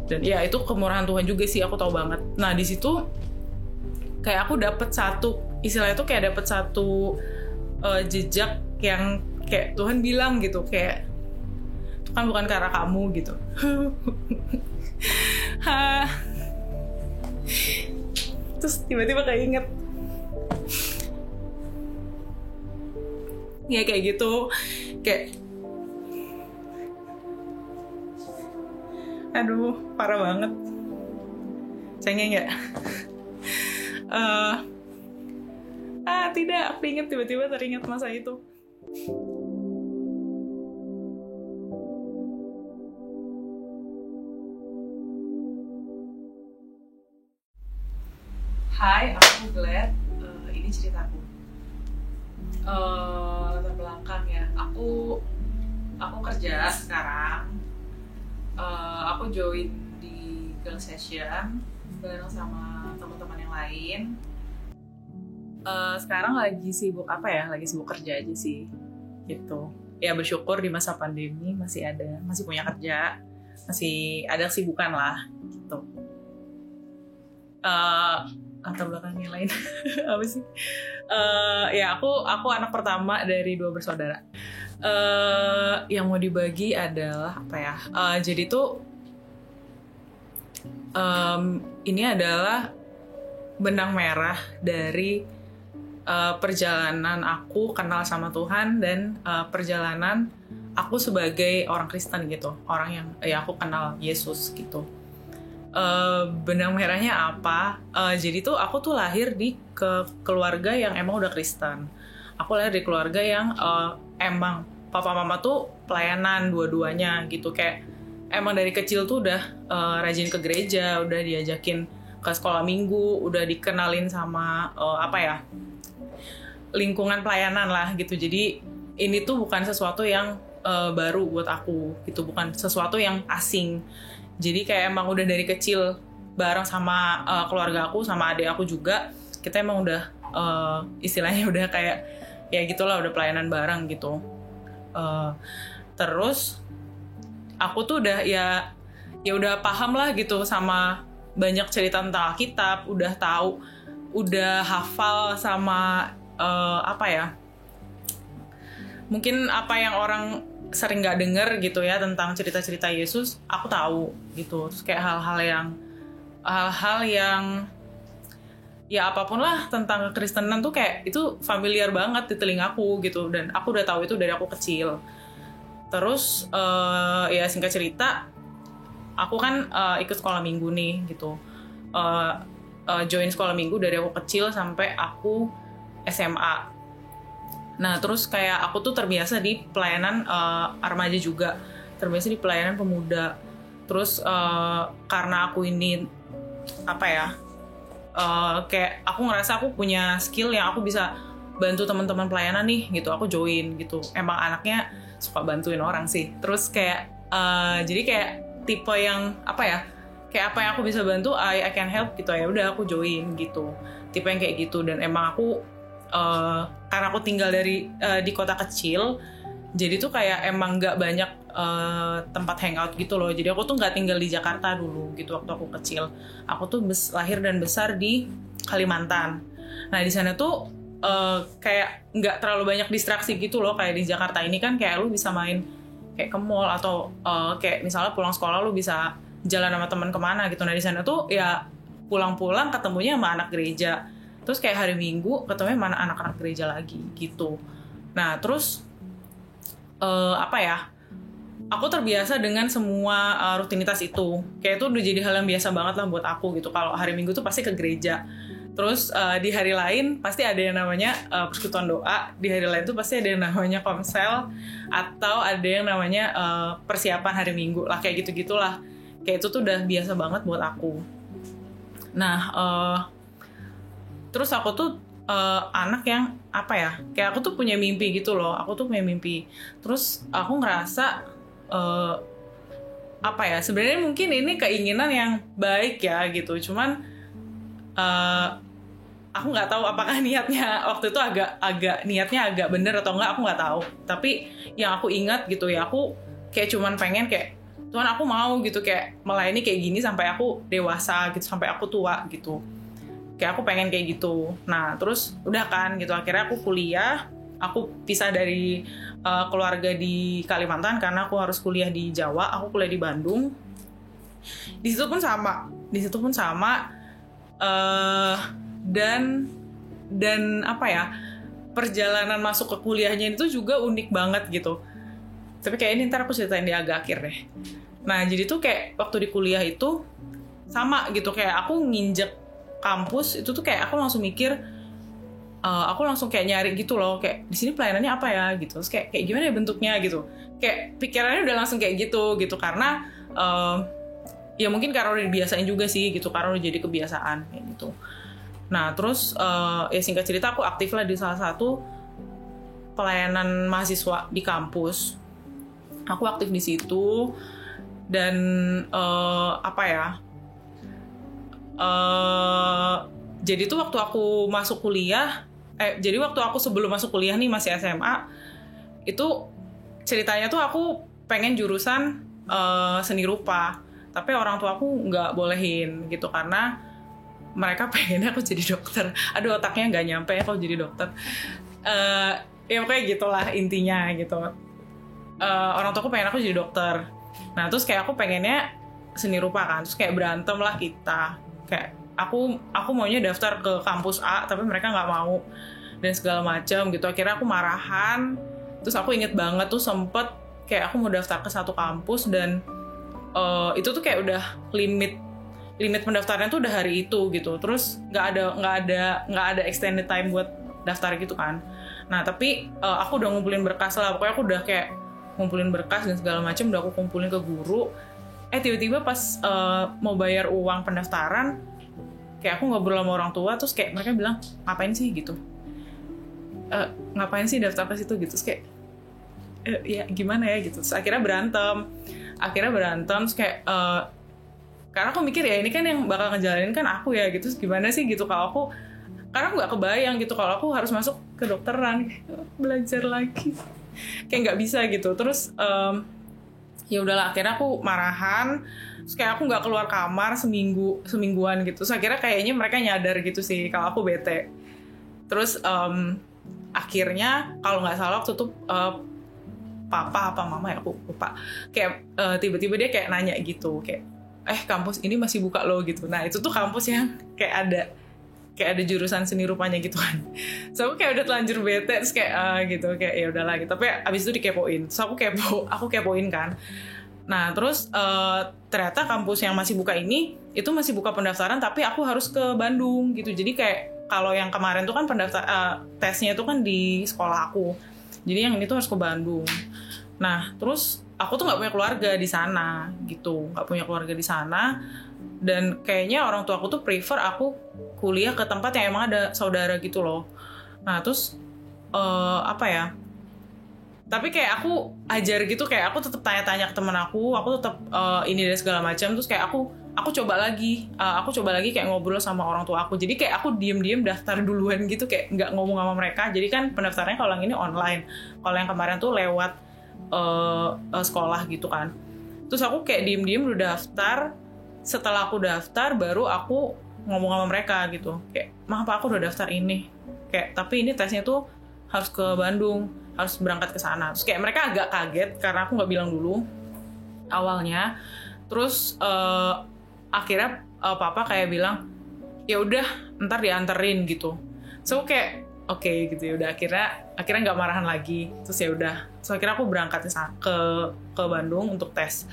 Dan ya itu kemurahan Tuhan juga sih, aku tahu banget. Nah di situ kayak aku dapet satu, istilahnya tuh kayak dapet satu jejak yang kayak Tuhan bilang gitu, kayak itu kan bukan karena kamu gitu. Terus tiba-tiba keinget ya kayak gitu, kayak aduh parah banget, cengeng nggak? Tidak, aku inget, tiba-tiba teringat masa itu. Hai, aku Glad. Ini ceritaku. Latar belakang ya. Aku kerja sekarang. Aku join di Girl Session bareng sama teman-teman yang lain. Sekarang lagi sibuk apa ya? Lagi sibuk kerja aja sih, gitu. Ya bersyukur di masa pandemi masih punya kerja, masih ada kesibukan lah, gitu. Latar belakangnya lain apa sih? Ya aku anak pertama dari 2 bersaudara. Yang mau dibagi adalah apa ya? Jadi tuh ini adalah benang merah dari perjalanan aku kenal sama Tuhan dan perjalanan aku sebagai orang Kristen gitu, orang yang aku kenal Yesus gitu. Benang merahnya apa? Jadi tuh aku tuh lahir di keluarga yang emang udah Kristen. Aku lahir di keluarga yang emang papa mama tuh pelayanan dua-duanya gitu, kayak emang dari kecil tuh udah rajin ke gereja, udah diajakin ke sekolah minggu, udah dikenalin sama lingkungan pelayanan lah gitu. Jadi ini tuh bukan sesuatu yang baru buat aku gitu, bukan sesuatu yang asing. Jadi kayak emang udah dari kecil bareng sama keluarga aku, sama adik aku juga, kita emang udah istilahnya udah kayak ya gitulah, udah pelayanan bareng gitu. Terus aku tuh udah ya udah paham lah gitu sama banyak cerita tentang Alkitab, udah tahu, udah hafal sama mungkin apa yang orang sering nggak denger gitu ya tentang cerita-cerita Yesus, aku tahu gitu. Terus kayak hal-hal yang ya apapun lah tentang kekristenan tuh kayak itu familiar banget di telingaku gitu, dan aku udah tahu itu dari aku kecil. Terus ya singkat cerita, aku kan ikut sekolah minggu nih gitu, join sekolah minggu dari aku kecil sampai aku SMA. Nah terus kayak aku tuh terbiasa di pelayanan remaja juga, terbiasa di pelayanan pemuda. Terus karena aku ini kayak aku ngerasa aku punya skill yang aku bisa bantu teman-teman pelayanan nih gitu, aku join gitu. Emang anaknya suka bantuin orang sih. Terus kayak jadi kayak tipe yang kayak apa yang aku bisa bantu, I can help gitu, ya udah aku join gitu, tipe yang kayak gitu. Dan emang aku karena aku tinggal di kota kecil, jadi tuh kayak emang nggak banyak tempat hangout gitu loh. Jadi aku tuh nggak tinggal di Jakarta dulu gitu waktu aku kecil. Aku tuh lahir dan besar di Kalimantan. Nah di sana tuh kayak nggak terlalu banyak distraksi gitu loh. Kayak di Jakarta ini kan kayak lu bisa main kayak ke mall, atau kayak misalnya pulang sekolah lu bisa jalan sama teman kemana gitu. Nah di sana tuh ya pulang-pulang ketemunya sama anak gereja. Terus kayak hari Minggu ketemu mana anak-anak gereja lagi gitu. Nah terus aku terbiasa dengan semua rutinitas itu. Kayak itu udah jadi hal yang biasa banget lah buat aku gitu. Kalau hari Minggu tuh pasti ke gereja. Terus di hari lain pasti ada yang namanya persekutuan doa. Di hari lain tuh pasti ada yang namanya komsel, atau ada yang namanya persiapan hari Minggu lah, kayak gitu-gitulah. Kayak itu tuh udah biasa banget buat aku. Nah terus aku tuh anak yang kayak aku tuh punya mimpi gitu loh. Aku tuh punya mimpi. Terus aku ngerasa sebenarnya mungkin ini keinginan yang baik ya gitu. Cuman aku nggak tahu apakah niatnya waktu itu niatnya agak bener atau enggak, aku nggak tahu. Tapi yang aku ingat gitu ya, aku kayak cuman pengen kayak Tuhan aku mau gitu kayak melayani kayak gini sampai aku dewasa gitu, sampai aku tua gitu, kayak aku pengen kayak gitu. Nah terus udah kan gitu, akhirnya aku kuliah, aku pisah dari keluarga di Kalimantan karena aku harus kuliah di Jawa, aku kuliah di Bandung. Di situ pun sama dan apa ya, perjalanan masuk ke kuliahnya itu juga unik banget gitu. Tapi kayak ini ntar aku ceritain di agak akhir deh. Nah jadi tuh kayak waktu di kuliah itu sama gitu, kayak aku nginjek kampus itu tuh kayak aku langsung mikir, aku langsung kayak nyari gitu loh, kayak di sini pelayanannya apa ya gitu, terus kayak gimana ya bentuknya gitu, kayak pikirannya udah langsung kayak gitu karena ya mungkin karena udah dibiasain juga sih gitu, karena udah jadi kebiasaan kayak gitu. Nah terus ya singkat cerita aku aktif lah di salah satu pelayanan mahasiswa di kampus. Aku aktif di situ dan apa ya? Jadi tuh waktu aku masuk kuliah, jadi waktu aku sebelum masuk kuliah nih masih SMA, itu ceritanya tuh aku pengen jurusan seni rupa, tapi orang tua aku nggak bolehin gitu karena mereka pengennya aku jadi dokter. Aduh otaknya nggak nyampe ya kalau jadi dokter. Ya pokoknya gitulah intinya gitu. Orang tua aku pengen aku jadi dokter. Nah terus kayak aku pengennya seni rupa kan, terus kayak berantem lah kita. Kayak aku maunya daftar ke kampus A tapi mereka nggak mau dan segala macam gitu. Akhirnya aku marahan. Terus aku inget banget tuh sempet kayak aku mau daftar ke satu kampus dan itu tuh kayak udah limit pendaftarannya tuh udah hari itu gitu. Terus nggak ada extended time buat daftar gitu kan. Nah tapi aku udah ngumpulin berkas lah. Pokoknya aku udah kayak ngumpulin berkas dan segala macam, udah aku kumpulin ke guru. Tiba-tiba pas mau bayar uang pendaftaran, kayak aku ngobrol sama orang tua, terus kayak mereka bilang, ngapain sih gitu? Ngapain sih daftar ke situ gitu? Terus kayak, ya gimana ya gitu. Terus akhirnya berantem, terus kayak, karena aku mikir ya ini kan yang bakal ngejalanin kan aku ya gitu. Terus gimana sih gitu kalau aku, karena aku nggak kebayang gitu kalau aku harus masuk kedokteran, belajar lagi, kayak nggak bisa gitu. Terus ya udahlah, akhirnya aku marahan, terus kayak aku nggak keluar kamar semingguan gitu. Terus akhirnya kayaknya mereka nyadar gitu sih kalau aku bete. Terus akhirnya kalau nggak salah waktu itu papa apa mama ya aku lupa, kayak tiba-tiba dia kayak nanya gitu, kayak kampus ini masih buka loh gitu. Nah itu tuh kampus yang kayak ada jurusan seni rupanya gitu kan. So aku kayak udah telanjur bete, terus kayak gitu, kayak ya udahlah gitu. Tapi abis itu dikepoin, so aku kepoin kan. Nah terus ternyata kampus yang masih buka ini itu masih buka pendaftaran, tapi aku harus ke Bandung gitu. Jadi kayak kalau yang kemarin tuh kan tesnya itu kan di sekolah aku, jadi yang ini tuh harus ke Bandung. Nah terus aku tuh nggak punya keluarga di sana gitu, dan kayaknya orang tua aku tuh prefer aku kuliah ke tempat yang emang ada saudara gitu loh. Nah terus apa ya, tapi kayak aku ajar gitu, kayak aku tetap tanya-tanya ke temen aku tetap ini dan segala macam. Terus kayak aku coba lagi kayak ngobrol sama orang tua aku. Jadi kayak aku diem-diem daftar duluan gitu, kayak nggak ngomong sama mereka. Jadi kan pendaftarannya kalau yang ini online, kalau yang kemarin tuh lewat sekolah gitu kan. Terus aku kayak diem-diem udah daftar. Setelah aku daftar baru aku ngomong sama mereka gitu, kayak maaf Pak, aku udah daftar ini, kayak tapi ini tesnya tuh harus ke Bandung, harus berangkat ke sana. Terus kayak mereka agak kaget karena aku nggak bilang dulu awalnya. Terus akhirnya papa kayak bilang ya udah ntar dianterin gitu. So kayak oke gitu ya udah, akhirnya nggak marahan lagi. Terus ya udah, so akhirnya aku berangkat ke Bandung untuk tes.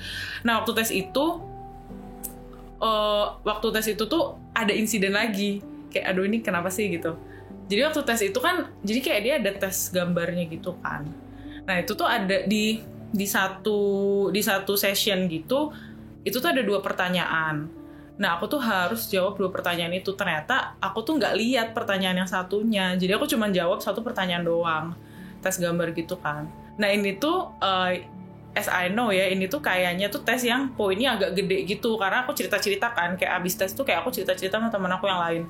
Nah waktu tes itu tuh ada insiden lagi, kayak aduh ini kenapa sih gitu. Jadi waktu tes itu kan, jadi kayak dia ada tes gambarnya gitu kan. Nah itu tuh ada di satu session gitu, itu tuh ada 2 pertanyaan. Nah aku tuh harus jawab 2 pertanyaan itu. Ternyata aku tuh nggak lihat pertanyaan yang satunya, jadi aku cuma jawab 1 pertanyaan doang, tes gambar gitu kan. Nah ini tuh as I know ya, ini tuh kayaknya tuh tes yang poinnya agak gede gitu, karena aku cerita-cerita kan, kayak abis tes tuh kayak aku cerita-cerita sama teman aku yang lain.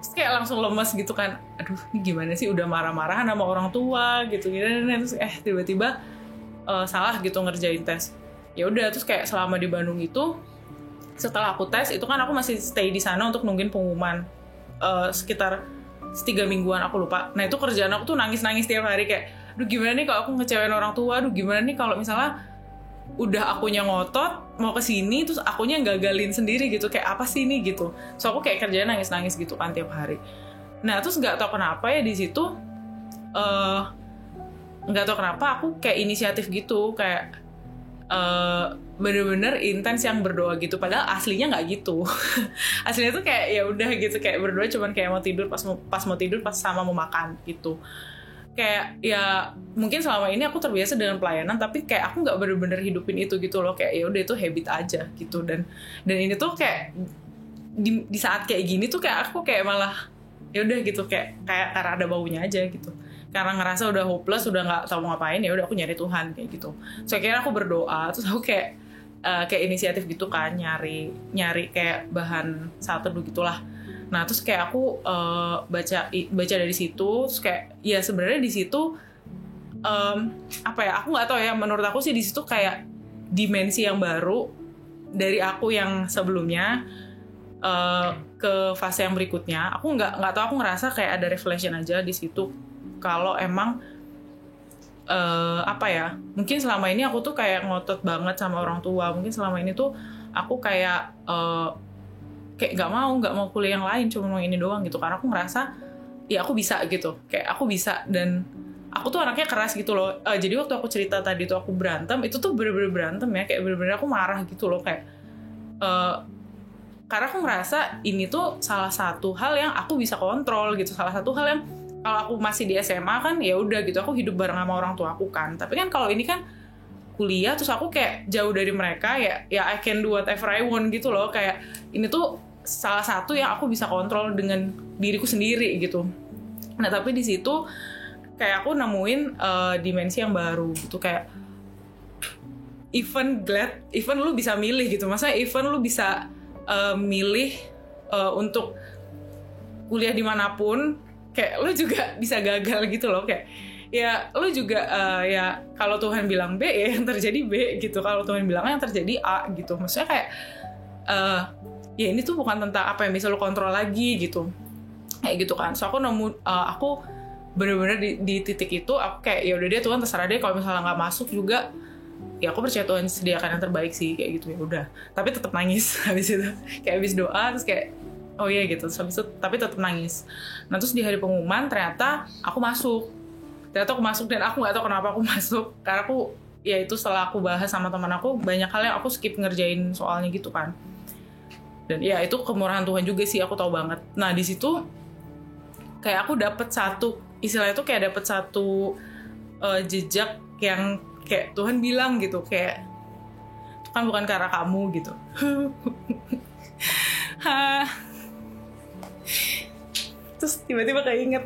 Terus kayak langsung lemes gitu kan, aduh ini gimana sih, udah marah-marahan sama orang tua gitu. Terus tiba-tiba salah gitu ngerjain tes. ya udah, terus kayak selama di Bandung itu setelah aku tes itu kan aku masih stay di sana untuk nungguin pengumuman sekitar 3 mingguan aku lupa. Nah itu kerjaan aku tuh nangis-nangis tiap hari kayak, aduh gimana nih kalau aku ngecewain orang tua, aduh gimana nih kalau misalnya udah akunya ngotot mau kesini terus akunya gagalin sendiri gitu, kayak apa sih ini gitu. So aku kayak kerjaan nangis-nangis gitu kan tiap hari. Nah terus nggak tahu kenapa ya di situ nggak tahu kenapa aku kayak inisiatif gitu, kayak bener-bener intens yang berdoa gitu, padahal aslinya nggak gitu. Aslinya tuh kayak ya udah gitu, kayak berdoa cuman kayak mau tidur pas mau tidur pas sama mau makan gitu. Kayak ya mungkin selama ini aku terbiasa dengan pelayanan, tapi kayak aku nggak bener-bener hidupin itu gitu loh, kayak ya udah itu habit aja gitu. Dan ini tuh kayak di saat kayak gini tuh kayak aku kayak malah ya udah gitu, kayak karena ada baunya aja gitu, karena ngerasa udah hopeless, udah nggak tahu mau ngapain, ya udah aku nyari Tuhan kayak gitu. So akhirnya aku berdoa, terus aku kayak inisiatif gitu kan, nyari kayak bahan saat teduh gitulah. Nah terus kayak aku baca dari situ, terus kayak ya sebenarnya di situ apa ya, aku nggak tahu ya, menurut aku sih di situ kayak dimensi yang baru dari aku yang sebelumnya ke fase yang berikutnya. Aku nggak tahu, aku ngerasa kayak ada revelation aja di situ kalau emang apa ya, mungkin selama ini aku tuh kayak ngotot banget sama orang tua, mungkin selama ini tuh aku kayak nggak mau kuliah yang lain, cuma mau ini doang gitu, karena aku ngerasa ya aku bisa gitu, kayak aku bisa. Dan aku tuh anaknya keras gitu loh. Jadi waktu aku cerita tadi tuh aku berantem, itu tuh bener-bener berantem ya, kayak bener-bener aku marah gitu loh, kayak karena aku ngerasa ini tuh salah satu hal yang aku bisa kontrol gitu, salah satu hal yang kalau aku masih di SMA kan ya udah gitu, aku hidup bareng sama orang tua aku kan. Tapi kan kalau ini kan kuliah, terus aku kayak jauh dari mereka, ya I can do whatever I want gitu loh, kayak ini tuh salah satu yang aku bisa kontrol dengan diriku sendiri gitu. Nah tapi di situ kayak aku nemuin dimensi yang baru gitu, kayak even lu bisa milih gitu, maksudnya even lu bisa milih untuk kuliah dimanapun, kayak lu juga bisa gagal gitu loh, kayak ya lu juga ya kalau Tuhan bilang B ya yang terjadi B gitu, kalau Tuhan bilang yang terjadi A gitu. Maksudnya kayak ya ini tuh bukan tentang apa yang bisa lu kontrol lagi gitu, kayak gitu kan. So aku aku bener-bener di titik itu aku kayak ya udah deh Tuhan, terserah deh, kalau misalnya nggak masuk juga ya aku percaya Tuhan sediakan yang terbaik sih, kayak gitu. Ya udah, tapi tetap nangis habis itu, kayak habis doa terus kayak oh iya gitu, habis itu tapi tetap nangis. Nah terus di hari pengumuman ternyata aku masuk dan aku nggak tahu kenapa aku masuk, karena aku ya itu setelah aku bahas sama teman aku, banyak hal yang aku skip ngerjain soalnya gitu kan. Dan ya itu kemurahan Tuhan juga sih, aku tahu banget. Nah di situ kayak aku dapet satu, istilahnya tuh kayak dapet satu jejak yang kayak Tuhan bilang gitu, kayak itu kan bukan karena kamu gitu. Terus tiba-tiba keinget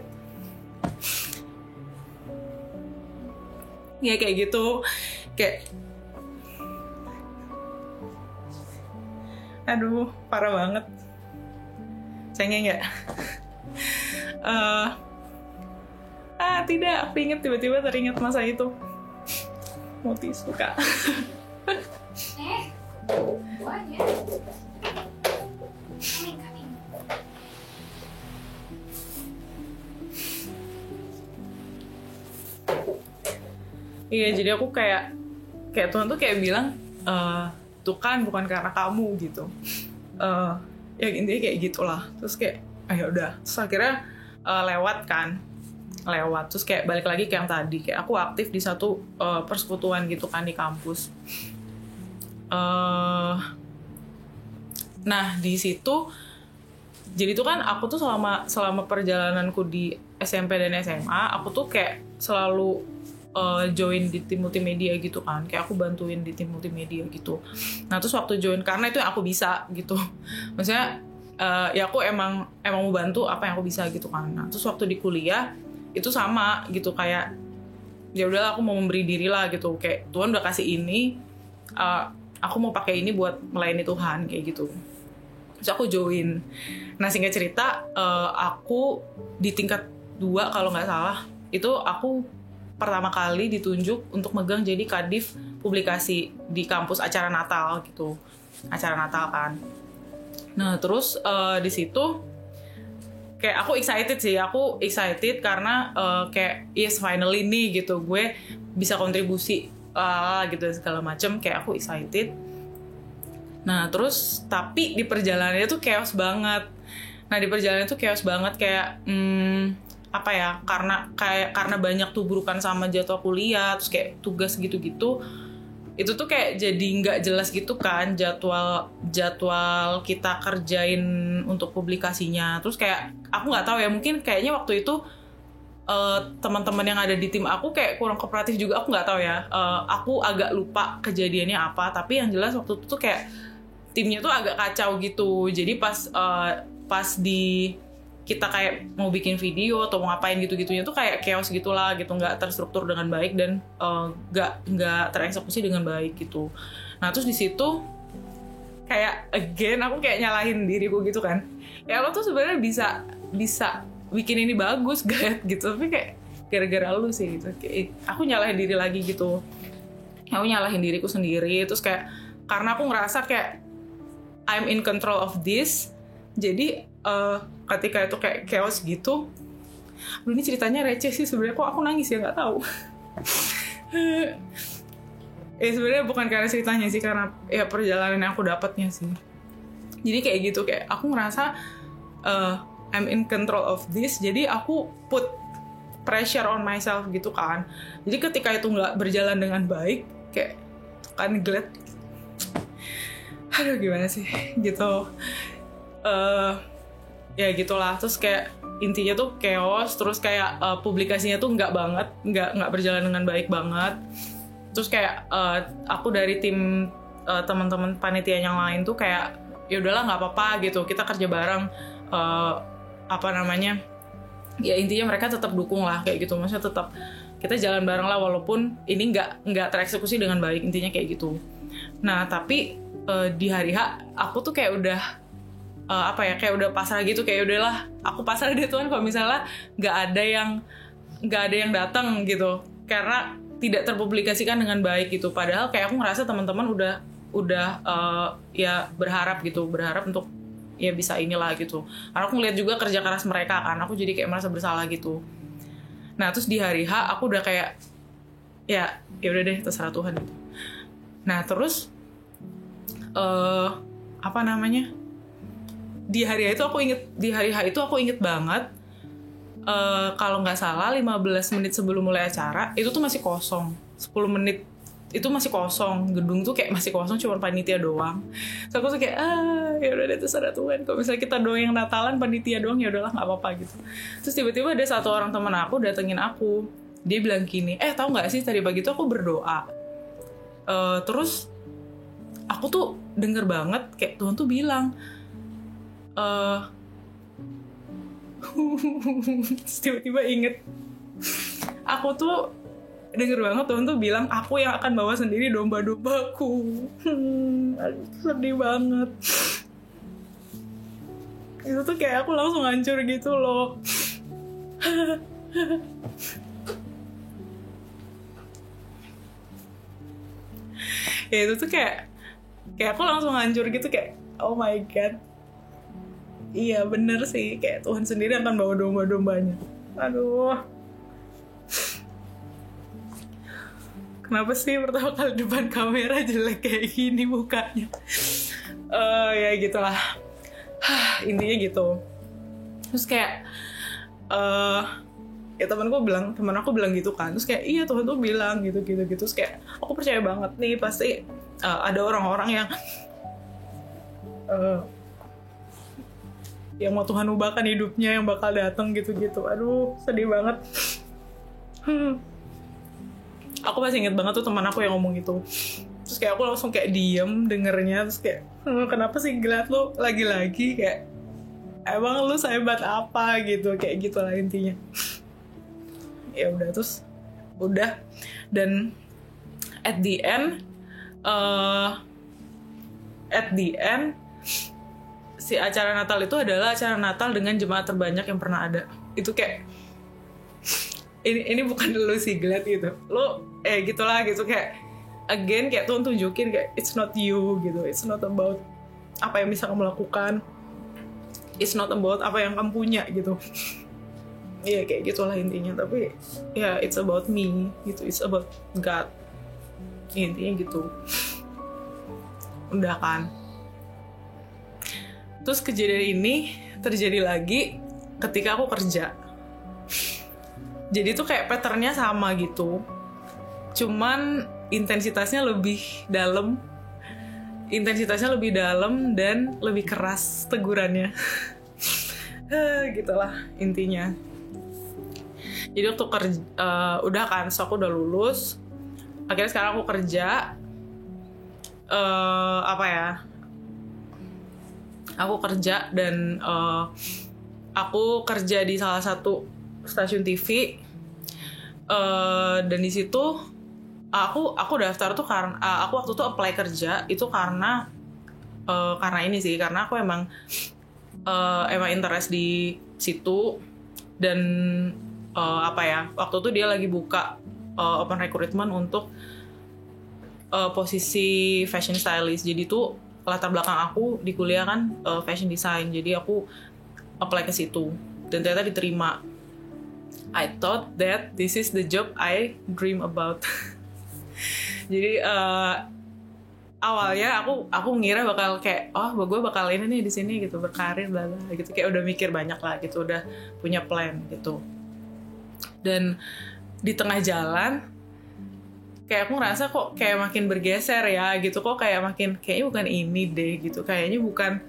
ya kayak gitu, kayak aduh parah banget, cengeng nggak? Tidak, aku inget, tiba-tiba teringat masa itu. Mau tisu kak? Buahnya. Iya, jadi aku kayak Tuhan tuh kayak bilang tuh kan bukan karena kamu gitu. Ya intinya kayak gitulah. Terus kayak ayo udah, terus akhirnya lewat terus kayak balik lagi ke yang tadi, kayak aku aktif di satu persekutuan gitu kan di kampus. Nah di situ jadi tuh kan aku tuh selama perjalananku di SMP dan SMA, aku tuh kayak selalu join di tim multimedia gitu kan, kayak aku bantuin di tim multimedia gitu. Nah terus waktu join, karena itu yang aku bisa gitu, maksudnya ya aku emang mau bantu apa yang aku bisa gitu kan. Nah terus waktu di kuliah itu sama gitu, kayak ya udahlah aku mau memberi diri lah gitu, kayak Tuhan udah kasih ini, aku mau pakai ini buat melayani Tuhan kayak gitu. Terus aku join. Nah singkat cerita aku di tingkat 2 kalau nggak salah, itu aku pertama kali ditunjuk untuk megang jadi kadif publikasi di kampus acara Natal gitu, acara Natal kan. Nah terus di situ kayak aku excited karena kayak yes finally nih gitu gue bisa kontribusi gitu segala macem, kayak aku excited. Nah terus tapi di perjalanannya tuh chaos banget. Kayak apa ya, karena banyak tubrukan sama jadwal kuliah, terus kayak tugas gitu-gitu, itu tuh kayak jadi nggak jelas gitu kan jadwal kita kerjain untuk publikasinya. Terus kayak aku nggak tahu ya, mungkin kayaknya waktu itu teman-teman yang ada di tim aku kayak kurang kooperatif juga, aku nggak tahu ya. Aku agak lupa kejadiannya apa, tapi yang jelas waktu itu tuh kayak timnya tuh agak kacau gitu. Jadi pas di kita kayak mau bikin video atau mau ngapain gitu-gitunya tuh kayak chaos gitulah gitu, nggak terstruktur dengan baik dan nggak tereksekusi dengan baik gitu. Nah terus di situ kayak again aku kayak nyalahin diriku gitu kan, ya lo tuh sebenarnya bisa bikin ini bagus Gret gitu, tapi kayak gara-gara lu sih gitu. Kayak aku nyalahin diri lagi gitu, aku nyalahin diriku sendiri. Terus kayak karena aku ngerasa kayak I'm in control of this, jadi ketika itu kayak chaos gitu. Aduh, ini ceritanya receh sih sebenarnya, kok aku nangis ya nggak tahu. Sebenarnya bukan karena ceritanya sih, karena ya perjalanan yang aku dapatnya sih. Jadi kayak gitu, kayak aku ngerasa I'm in control of this, jadi aku put pressure on myself gitu kan. Jadi ketika itu nggak berjalan dengan baik, kayak kan glad, aduh gimana sih gitu. Ya gitulah. Terus kayak intinya tuh chaos, terus kayak publikasinya tuh nggak berjalan dengan baik banget. Terus kayak aku dari tim teman-teman panitia yang lain tuh kayak ya udahlah nggak apa-apa gitu, kita kerja bareng, ya intinya mereka tetap dukung lah kayak gitu, maksudnya tetap kita jalan bareng lah walaupun ini nggak tereksekusi dengan baik, intinya kayak gitu. Nah tapi di hari H aku tuh kayak udah kayak udah pasrah gitu, kayak udahlah aku pasrah deh Tuhan kalau misalnya nggak ada yang datang gitu karena tidak terpublikasikan dengan baik gitu. Padahal kayak aku ngerasa teman-teman udah ya berharap untuk ya bisa inilah gitu, karena aku ngeliat juga kerja keras mereka kan, aku jadi kayak merasa bersalah gitu. Nah terus di hari H aku udah kayak ya udah deh terserah Tuhan gitu. Nah terus di hari H itu aku inget banget, kalau nggak salah 15 menit sebelum mulai acara itu tuh masih kosong, 10 menit itu masih kosong, gedung tuh kayak masih kosong, cuma panitia doang. So aku tuh kayak ya udah deh terserah Tuhan, kalau misalnya kita doang yang Natalan, panitia doang ya udahlah nggak apa-apa gitu. Terus tiba-tiba ada satu orang teman aku datengin aku, dia bilang gini, tahu nggak sih tadi pagi tuh aku berdoa, terus aku tuh denger banget kayak Tuhan tuh bilang tiba-tiba inget, aku tuh denger banget Tuhan tuh bilang aku yang akan bawa sendiri domba-dombaku. Sedih banget. Itu tuh kayak aku langsung hancur gitu loh. Ya itu tuh kayak aku langsung hancur gitu, kayak oh my god. Iya bener sih, kayak Tuhan sendiri akan bawa domba-dombanya. Aduh, kenapa sih pertama kali depan kamera jelek kayak gini mukanya? Ya gitulah, intinya gitu. Terus kayak ya teman aku bilang gitu kan, terus kayak iya Tuhan tuh bilang gitu. Terus kayak aku percaya banget nih pasti ada orang-orang yang mau Tuhan ubahkan hidupnya, yang bakal datang gitu. Aduh sedih banget. Aku masih inget banget tuh teman aku yang ngomong gitu. Terus kayak aku langsung kayak diem dengernya, terus kayak kenapa sih Glad lu lagi-lagi, kayak emang lu sehebat apa gitu, kayak gitu lah intinya. Ya udah, terus udah, dan at the end si acara Natal itu adalah acara Natal dengan jemaat terbanyak yang pernah ada. Itu kayak ini bukan lu sih Glad gitu, lu gitulah gitu, kayak again kayak Tuhan tunjukin kayak it's not you gitu, it's not about apa yang bisa kamu lakukan, it's not about apa yang kamu punya gitu. Iya kayak gitulah intinya, tapi ya it's about me gitu, it's about God intinya gitu. Udah kan. Terus kejadian ini terjadi lagi ketika aku kerja. Jadi tuh kayak patternnya sama gitu, cuman intensitasnya lebih dalam dan lebih keras tegurannya. Gitulah intinya. Jadi waktu kerja udah kan, so aku udah lulus, akhirnya sekarang aku kerja aku kerja dan aku kerja di salah satu stasiun TV, dan di situ aku daftar tuh karena aku waktu itu apply kerja itu karena ini sih, karena aku emang interest di situ. Dan waktu itu dia lagi buka open recruitment untuk posisi fashion stylist. Jadi tuh latar belakang aku di kuliah kan fashion design, jadi aku apply ke situ dan ternyata diterima. I thought that this is the job I dream about. Jadi awalnya aku ngira bakal kayak gue bakal ini nih di sini gitu, berkarir bla bla gitu, kayak udah mikir banyak lah gitu, udah punya plan gitu. Dan di tengah jalan kayak aku ngerasa kok kayak makin bergeser ya gitu, kok kayak kayaknya bukan ini deh gitu, kayaknya bukan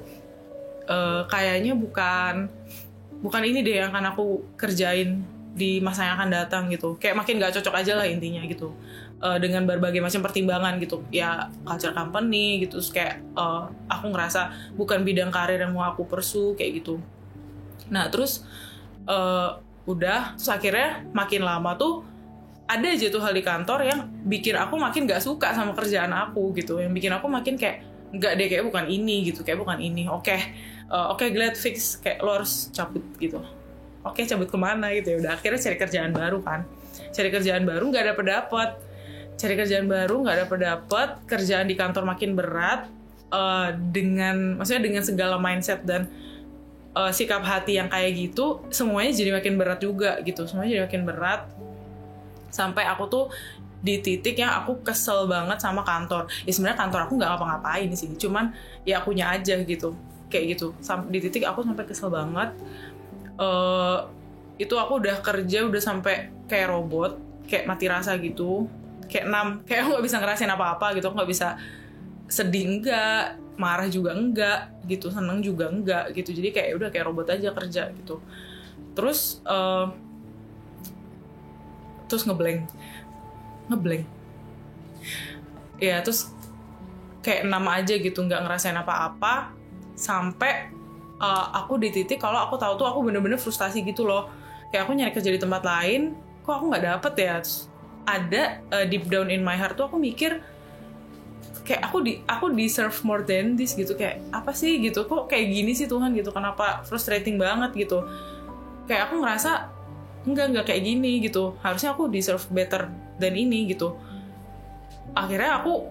ini deh yang akan aku kerjain di masa yang akan datang gitu. Kayak makin gak cocok aja lah intinya gitu, dengan berbagai macam pertimbangan gitu ya, culture company gitu. Terus kayak aku ngerasa bukan bidang karir yang mau aku pursue kayak gitu. Nah terus terus akhirnya makin lama tuh ada aja tuh hal di kantor yang bikin aku makin gak suka sama kerjaan aku gitu, yang bikin aku makin kayak nggak deh, kayak bukan ini gitu, kayak bukan ini. Oke, glad fix, kayak lo harus cabut gitu. Oke, cabut kemana gitu ya udah, akhirnya cari kerjaan baru kan. Cari kerjaan baru nggak dapet, kerjaan di kantor makin berat, dengan segala mindset dan sikap hati yang kayak gitu, semuanya jadi makin berat juga gitu. Sampai aku tuh di titik yang aku kesel banget sama kantor. Ya sebenarnya kantor aku nggak ngapa-ngapain sih, cuman ya akunya aja gitu, kayak gitu. Di titik aku sampai kesel banget. Itu aku udah kerja udah sampai kayak robot, kayak mati rasa gitu, kayak aku nggak bisa ngerasain apa-apa gitu, aku nggak bisa sedih enggak, marah juga enggak gitu, seneng juga enggak gitu. Jadi kayak udah kayak robot aja kerja gitu. Terus ngeblank ya, terus kayak 6 aja gitu, nggak ngerasain apa-apa. Sampai aku di titik kalau aku tahu tuh aku bener-bener frustasi gitu loh, kayak aku nyari kerja di tempat lain kok aku nggak dapet ya. Terus ada deep down in my heart tuh aku mikir kayak aku deserve more than this gitu, kayak apa sih gitu, kok kayak gini sih Tuhan gitu, kenapa frustrating banget gitu. Kayak aku ngerasa enggak kayak gini gitu, harusnya aku deserve better than ini gitu. Akhirnya aku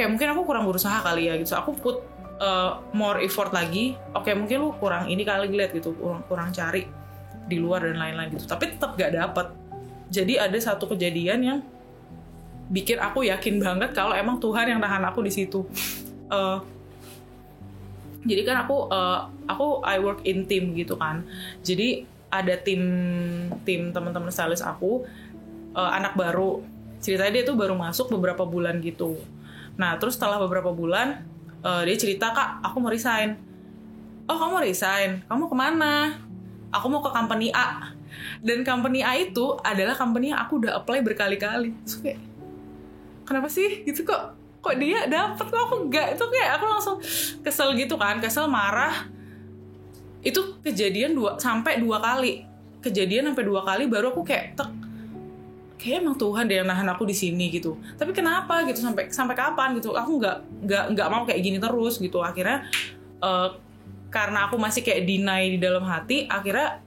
mungkin aku kurang berusaha kali ya gitu, aku put more effort lagi. Mungkin lu kurang ini kali lihat gitu, kurang cari di luar dan lain-lain gitu, tapi tetap gak dapet. Jadi ada satu kejadian yang bikin aku yakin banget kalau emang Tuhan yang nahan aku di situ. Jadi kan aku I work in team gitu kan, jadi ada tim teman-teman stylist aku, anak baru. Ceritanya dia tuh baru masuk beberapa bulan gitu. Nah terus setelah beberapa bulan dia cerita, "Kak, aku mau resign." "Oh, kamu mau resign? Kamu kemana?" "Aku mau ke company A." Dan company A itu adalah company yang aku udah apply berkali-kali. Terus kayak, kenapa sih gitu, kok dia dapet kok aku enggak? Itu kayak aku langsung kesel gitu kan, kesel, marah. Itu kejadian 2 sampai 2 kali. Baru aku kayak kayak emang Tuhan deh yang nahan aku di sini gitu. Tapi kenapa gitu, sampai kapan gitu? Aku nggak mau kayak gini terus gitu. Akhirnya karena aku masih kayak deny di dalam hati, akhirnya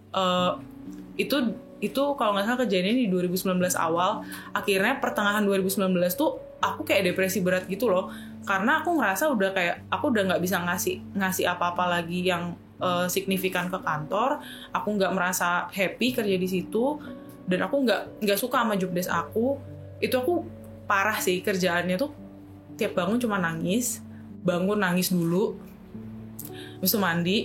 itu kalau nggak salah kejadian di 2019 awal. Akhirnya pertengahan 2019 tuh aku kayak depresi berat gitu loh, karena aku ngerasa udah kayak aku udah nggak bisa ngasih apa-apa lagi yang signifikan ke kantor. Aku nggak merasa happy kerja di situ, dan aku nggak suka sama job desk aku. Itu aku parah sih kerjaannya tuh, tiap bangun cuma nangis, bangun nangis dulu, habis itu mandi,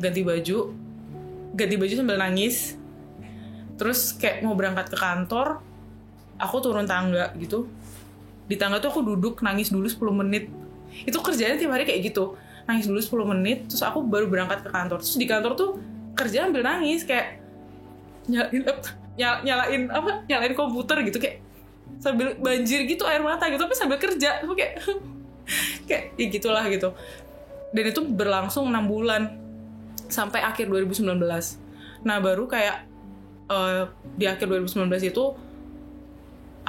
ganti baju sambil nangis, terus kayak mau berangkat ke kantor, aku turun tangga gitu, di tangga tuh aku duduk nangis dulu 10 menit. Itu kerjanya tiap hari kayak gitu, nangis dulu 10 menit, terus aku baru berangkat ke kantor. Terus di kantor tuh kerja sambil nangis, kayak nyalain komputer gitu, kayak sambil banjir gitu air mata gitu, tapi sambil kerja. Aku kayak ya gitulah gitu. Dan itu berlangsung 6 bulan sampai akhir 2019. Nah baru kayak di akhir 2019 itu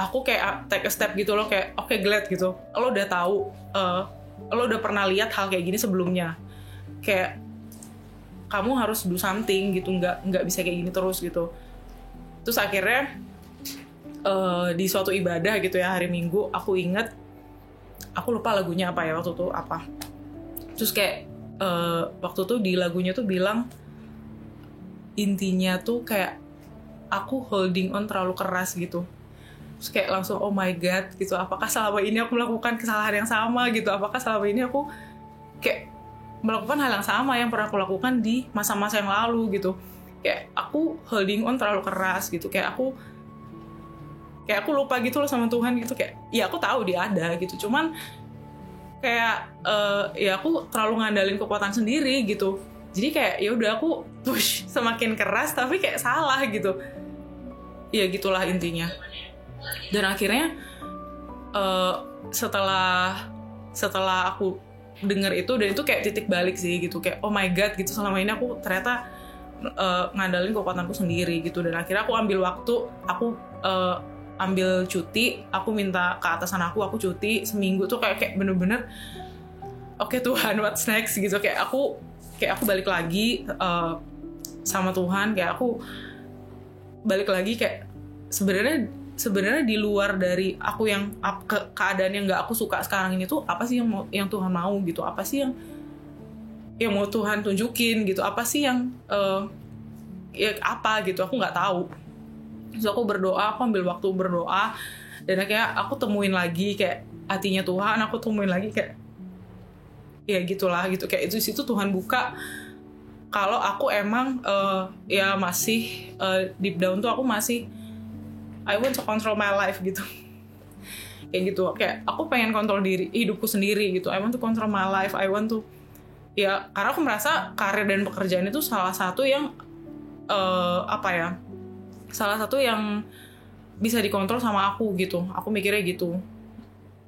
aku kayak take a step gitu loh, kayak oke, glad gitu, lo udah tahu, lo udah pernah lihat hal kayak gini sebelumnya, kayak kamu harus do something gitu, nggak bisa kayak gini terus gitu. Terus akhirnya di suatu ibadah gitu ya, hari Minggu, aku inget, aku lupa lagunya apa ya waktu itu apa, terus kayak waktu tuh di lagunya tuh bilang intinya tuh kayak aku holding on terlalu keras gitu. Terus kayak langsung oh my god gitu, apakah selama ini aku melakukan kesalahan yang sama gitu, apakah selama ini aku kayak melakukan hal yang sama yang pernah aku lakukan di masa-masa yang lalu gitu. Kayak aku holding on terlalu keras gitu, kayak aku lupa gitu loh sama Tuhan gitu. Kayak ya aku tahu dia ada gitu, cuman kayak ya aku terlalu ngandalin kekuatan sendiri gitu. Jadi kayak ya udah aku push semakin keras tapi kayak salah gitu. Ya gitulah intinya. Dan akhirnya setelah aku denger itu, dan itu kayak titik balik sih gitu, kayak oh my god gitu, selama ini aku ternyata ngandalin kekuatanku sendiri gitu. Dan akhirnya aku ambil waktu, aku ambil cuti, aku minta ke atasan aku cuti seminggu tuh kayak bener-bener oke, Tuhan what's next gitu. Kayak aku balik lagi sama Tuhan, kayak aku balik lagi kayak sebenarnya di luar dari aku yang keadaan yang nggak aku suka sekarang ini tuh apa sih yang Tuhan mau gitu, apa sih yang mau Tuhan tunjukin gitu, apa sih yang ya apa gitu, aku nggak tahu. Terus aku berdoa, aku ambil waktu berdoa, dan akhirnya aku temuin lagi kayak hatinya Tuhan, aku temuin lagi kayak ya gitulah gitu, kayak itu situ Tuhan buka kalau aku emang ya masih deep down tuh aku masih I want to control my life gitu. Kayak gitu, kayak aku pengen kontrol hidupku sendiri gitu. I want to control my life, I want to, ya karena aku merasa karir dan pekerjaan itu salah satu yang salah satu yang bisa dikontrol sama aku gitu. Aku mikirnya gitu.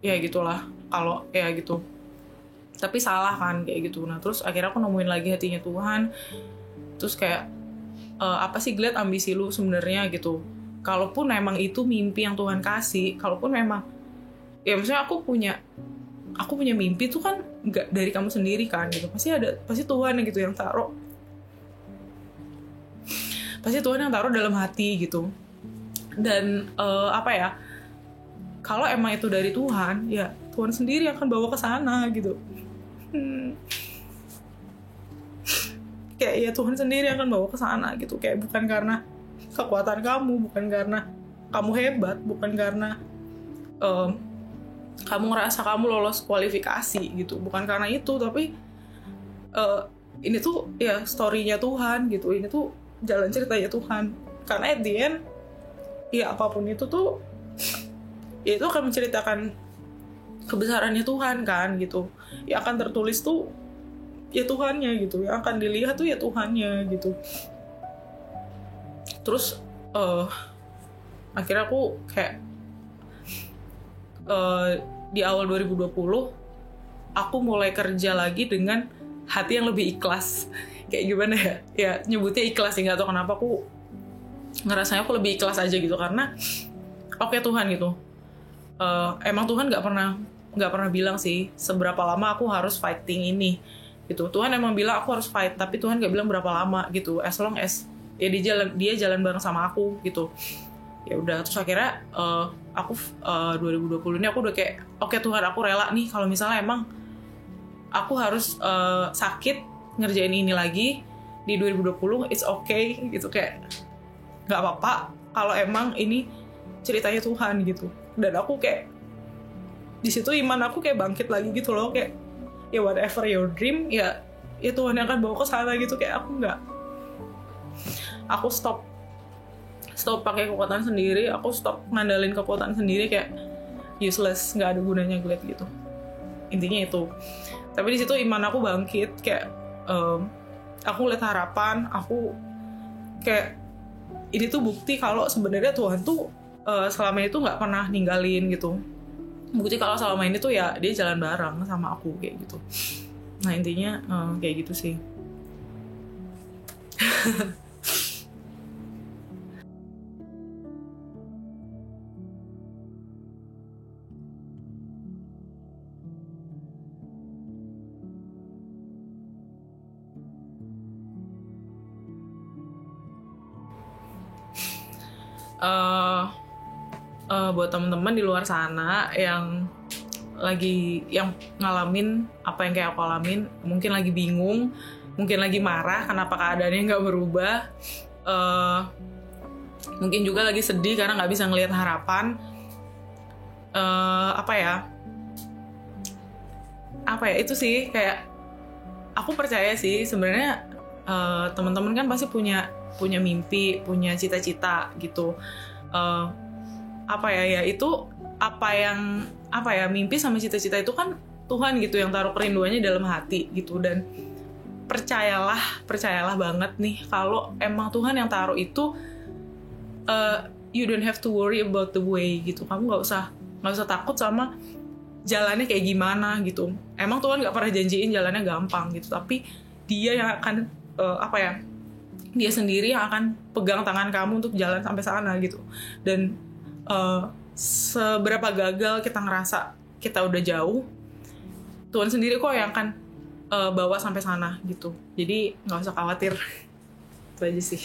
Ya gitulah, kalau ya gitu. Tapi salah kan kayak gitu. Nah terus akhirnya aku nemuin lagi hatinya Tuhan. Terus kayak apa sih Glad ambisi lu sebenarnya gitu. Kalaupun memang itu mimpi yang Tuhan kasih, kalaupun memang ya maksudnya aku punya mimpi tuh kan nggak dari kamu sendiri kan gitu. Pasti Tuhan gitu yang taruh. Pasti Tuhan yang taruh dalam hati gitu. Dan kalau emang itu dari Tuhan, ya Tuhan sendiri akan bawa ke sana gitu. Kayak ya Tuhan sendiri akan bawa ke sana gitu. Kayak bukan karena kekuatan kamu, bukan karena kamu hebat, bukan karena kamu ngerasa kamu lolos kualifikasi gitu, bukan karena itu, tapi ini tuh ya story-nya Tuhan gitu, ini tuh jalan ceritanya Tuhan. Karena at the end ya apapun itu tuh ya itu akan menceritakan kebesarannya Tuhan kan gitu. Ya akan tertulis tuh ya Tuhannya gitu, yang akan dilihat tuh ya Tuhannya gitu. Terus akhirnya aku kayak di awal 2020 aku mulai kerja lagi dengan hati yang lebih ikhlas. Kayak gimana ya? Ya nyebutnya ikhlas sih, nggak tahu kenapa aku ngerasanya aku lebih ikhlas aja gitu, karena oke, Tuhan gitu. Emang Tuhan nggak pernah bilang sih seberapa lama aku harus fighting ini gitu. Tuhan emang bilang aku harus fight, tapi Tuhan nggak bilang berapa lama gitu. As long as ya dia jalan bareng sama aku gitu. Ya udah, terus akhirnya aku 2020 ini aku udah kayak oke Tuhan, aku rela nih kalau misalnya emang aku harus sakit ngerjain ini lagi di 2020, it's okay gitu, kayak nggak apa-apa kalau emang ini ceritanya Tuhan gitu. Dan aku kayak di situ iman aku kayak bangkit lagi gitu loh, kayak ya whatever your dream, ya Tuhan yang akan bawa ke sana gitu. Kayak aku stop pakai kekuatan sendiri, aku stop ngandalin kekuatan sendiri, kayak useless, nggak ada gunanya gue gitu, intinya itu. Tapi di situ iman aku bangkit, kayak aku lihat harapan, aku kayak ini tuh bukti kalau sebenarnya Tuhan tuh selama itu nggak pernah ninggalin gitu. Bukti kalau selama ini tuh ya dia jalan bareng sama aku kayak gitu. Nah intinya kayak gitu sih. Buat teman-teman di luar sana yang ngalamin apa yang kayak aku alamin, mungkin lagi bingung, mungkin lagi marah kenapa keadaannya nggak berubah, mungkin juga lagi sedih karena nggak bisa ngelihat harapan, apa ya itu sih, kayak aku percaya sih sebenarnya teman-teman kan pasti punya mimpi, punya cita-cita gitu. Mimpi sama cita-cita itu kan Tuhan gitu yang taruh kerinduannya dalam hati gitu. Dan percayalah banget nih kalau emang Tuhan yang taruh itu, you don't have to worry about the way gitu. Kamu nggak usah takut sama jalannya kayak gimana gitu. Emang Tuhan nggak pernah janjiin jalannya gampang gitu, tapi Dia yang akan Dia sendiri yang akan pegang tangan kamu untuk jalan sampai sana gitu. Dan seberapa gagal kita ngerasa kita udah jauh, Tuhan sendiri kok yang akan bawa sampai sana gitu. Jadi nggak usah khawatir. Itu aja sih.